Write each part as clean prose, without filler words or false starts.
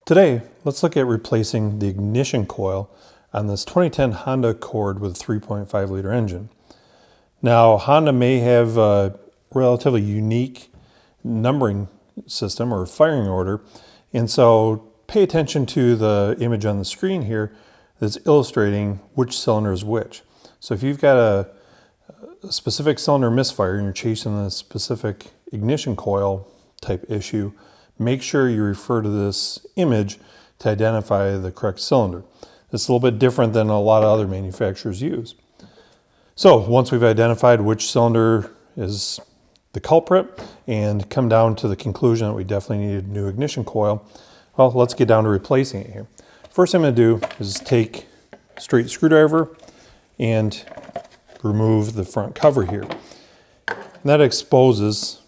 Today, let's look at replacing the ignition coil on this 2010 Honda Accord with a 3.5 liter engine. Now, Honda may have a relatively unique numbering system or firing order, and so pay attention to the image on the screen here that's illustrating which cylinder is which. So if you've got a specific cylinder misfire and you're chasing a specific ignition coil type issue, make sure you refer to this image to identify the correct cylinder. It's a little bit different than a lot of other manufacturers use. So once we've identified which cylinder is the culprit and come down to the conclusion that we definitely need a new ignition coil, well, let's get down to replacing it here. First thing I'm going to do is take a straight screwdriver and remove the front cover here. And that exposes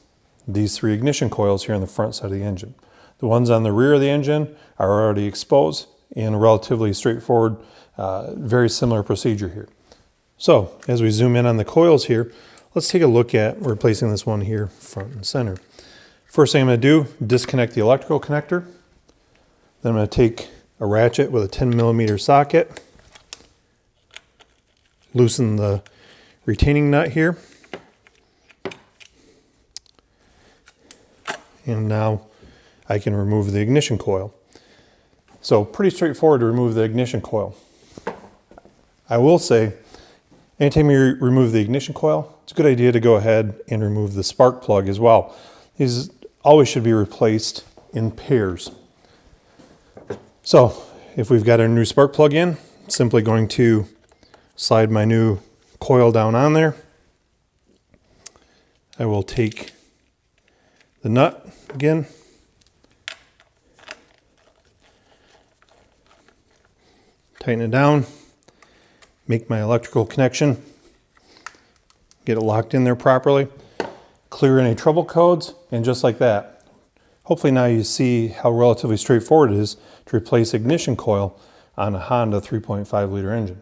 these three ignition coils here on the front side of the engine. The ones on the rear of the engine are already exposed in a relatively straightforward, very similar procedure here. So as we zoom in on the coils here, let's take a look at replacing this one here front and center. First thing I'm going to do, disconnect the electrical connector. Then I'm going to take a ratchet with a 10mm socket, loosen the retaining nut here. And now I can remove the ignition coil. So pretty straightforward to remove the ignition coil. I will say, anytime you remove the ignition coil, it's a good idea to go ahead and remove the spark plug as well. These always should be replaced in pairs. So if we've got our new spark plug in, I'm simply going to slide my new coil down on there. I will take the nut again, tighten it down, make my electrical connection, get it locked in there properly, clear any trouble codes, and just like that. Hopefully now you see how relatively straightforward it is to replace ignition coil on a Honda 3.5 liter engine.